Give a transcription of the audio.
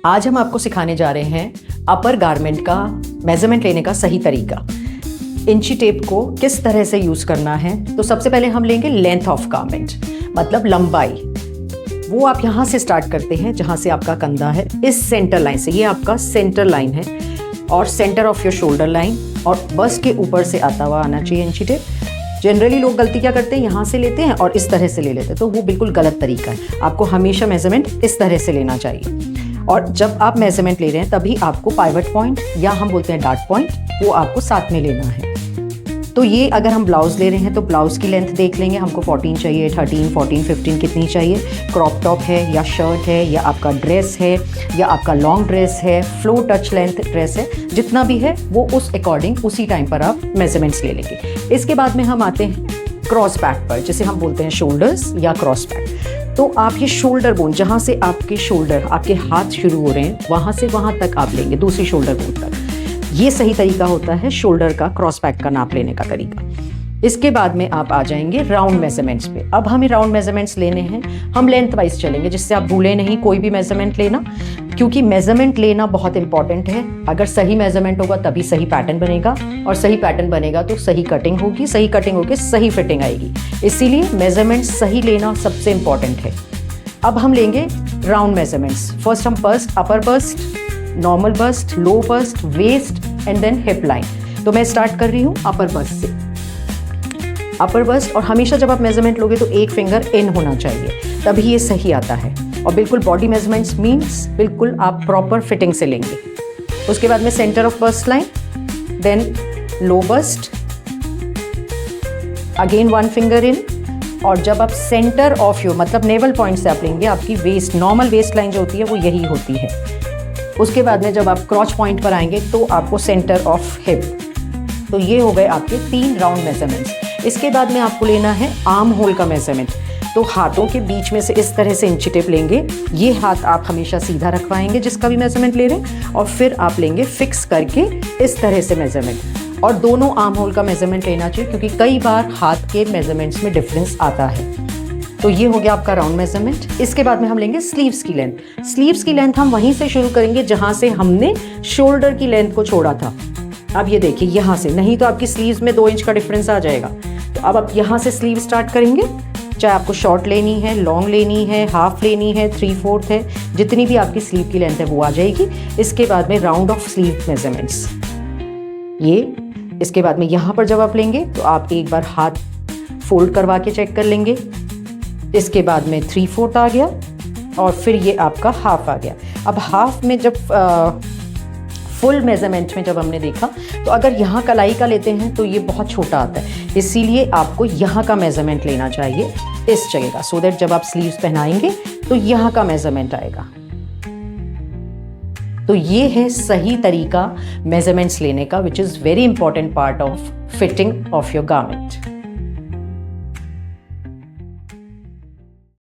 आज हम आपको सिखाने जा रहे हैं अपर गारमेंट का मेजरमेंट लेने का सही तरीका। इंची टेप को किस तरह से यूज़ करना है। तो सबसे पहले हम लेंगे लेंथ ऑफ गारमेंट, मतलब लंबाई। वो आप यहाँ से स्टार्ट करते हैं जहाँ से आपका कंधा है, इस सेंटर लाइन से। ये आपका सेंटर लाइन है और centre of your shoulder line, और बस के ऊपर से आता हुआ आना चाहिए इंची टेप। जनरली लोग गलती क्या करते हैं, यहाँ से लेते हैं और इस तरह से ले लेते हैं, तो वो बिल्कुल गलत तरीका है। आपको हमेशा मेजरमेंट इस तरह से लेना चाहिए। और जब आप मेजरमेंट ले रहे हैं तभी आपको पाइवट पॉइंट या हम बोलते हैं डार्ट पॉइंट, वो आपको साथ में लेना है। तो ये अगर हम ब्लाउज़ ले रहे हैं तो ब्लाउज़ की लेंथ देख लेंगे, हमको 14 चाहिए, 13, 14, 15 कितनी चाहिए। क्रॉप टॉप है या शर्ट है या आपका ड्रेस है या आपका लॉन्ग ड्रेस है, फ्लो टच लेंथ ड्रेस है, जितना भी है वो उस अकॉर्डिंग उसी टाइम पर आप मेजरमेंट्स ले लेंगे। इसके बाद में हम आते हैं क्रॉस बैक पर, जिसे हम बोलते हैं शोल्डर्स या क्रॉस बैक। तो आप ये शोल्डर बोन, जहाँ से आपके शोल्डर, आपके हाथ शुरू हो रहे हैं, वहाँ से वहाँ तक आप लेंगे, दूसरी शोल्डर बोन तक। ये सही तरीका होता है शोल्डर का क्रॉस बैक का नाप लेने का तरीका। इसके बाद में आप आ जाएंगे राउंड मेजरमेंट्स पे। अब हमें राउंड मेजरमेंट्स लेने हैं, हम लेंथ वाइज चलेंगे, जिससे आप भूलें नहीं कोई भी मेजरमेंट लेना, क्योंकि मेजरमेंट लेना बहुत इंपॉर्टेंट है। अगर सही मेजरमेंट होगा तभी सही पैटर्न बनेगा, और सही पैटर्न बनेगा तो सही कटिंग होगी, सही कटिंग होगी सही फिटिंग आएगी। इसीलिए मेजरमेंट सही लेना सबसे इंपॉर्टेंट है। अब हम लेंगे राउंड मेजरमेंट्स। फर्स्ट हम bust, upper bust, normal bust, low bust, waist and then hip line. तो मैं स्टार्ट कर रही हूँ अपर बस्ट से। अपर बस्ट, और हमेशा जब आप मेजरमेंट लोगे तो एक फिंगर इन होना चाहिए, तभी ये सही आता है। और बिल्कुल बॉडी मेजरमेंट्स मीन्स बिल्कुल आप प्रॉपर फिटिंग से लेंगे। उसके बाद में centre of bust line, then low bust, again one finger in, और जब आप सेंटर ऑफ योर मतलब नेवल पॉइंट से आप लेंगे, आपकी वेस्ट, नॉर्मल वेस्ट लाइन जो होती है वो यही होती है। उसके बाद में जब आप क्रॉच पॉइंट पर आएंगे तो आपको सेंटर ऑफ हिप। तो ये हो गए आपके 3 राउंड मेजरमेंट्स। इसके बाद में आपको लेना है आर्म होल का मेजरमेंट। तो हाथों के बीच में से इस तरह से इंची टेप लेंगे। ये हाथ आप हमेशा सीधा रखवाएंगे जिसका भी मेजरमेंट ले रहे हैं, और फिर आप लेंगे फिक्स करके इस तरह से मेजरमेंट। और दोनों आर्म होल का मेजरमेंट लेना चाहिए, क्योंकि कई बार हाथ के मेजरमेंट्स में डिफरेंस आता है। तो ये हो गया आपका राउंड मेजरमेंट। इसके बाद में हम लेंगे स्लीव्स की लेंथ। स्लीव्स की लेंथ हम वहीं से शुरू करेंगे जहाँ से हमने शोल्डर की लेंथ को छोड़ा था। अब ये देखिए यहाँ से, नहीं तो आपकी स्लीव्स में 2 इंच का डिफरेंस आ जाएगा। तो अब आप यहाँ से स्लीव स्टार्ट करेंगे, चाहे आपको शॉर्ट लेनी है, लॉन्ग लेनी है, हाफ लेनी है, 3/4 है, जितनी भी आपकी स्लीव की लेंथ है वो आ जाएगी। इसके बाद में राउंड ऑफ स्लीव मेजरमेंट्स ये। इसके बाद में यहाँ पर जब आप लेंगे तो आप एक बार हाथ फोल्ड करवा के चेक कर लेंगे। इसके बाद में 3/4 आ गया, और फिर ये आपका हाफ आ गया। अब हाफ में जब फुल मेजरमेंट में जब हमने देखा, तो अगर यहाँ कलाई का लेते हैं तो ये बहुत छोटा आता है, इसीलिए आपको यहाँ का मेजरमेंट लेना चाहिए इस जगह का, सो दैट जब आप स्लीव्स पहनाएंगे तो यहाँ का मेजरमेंट आएगा। तो ये है सही तरीका मेजरमेंट्स लेने का, which is very important part of fitting of your garment.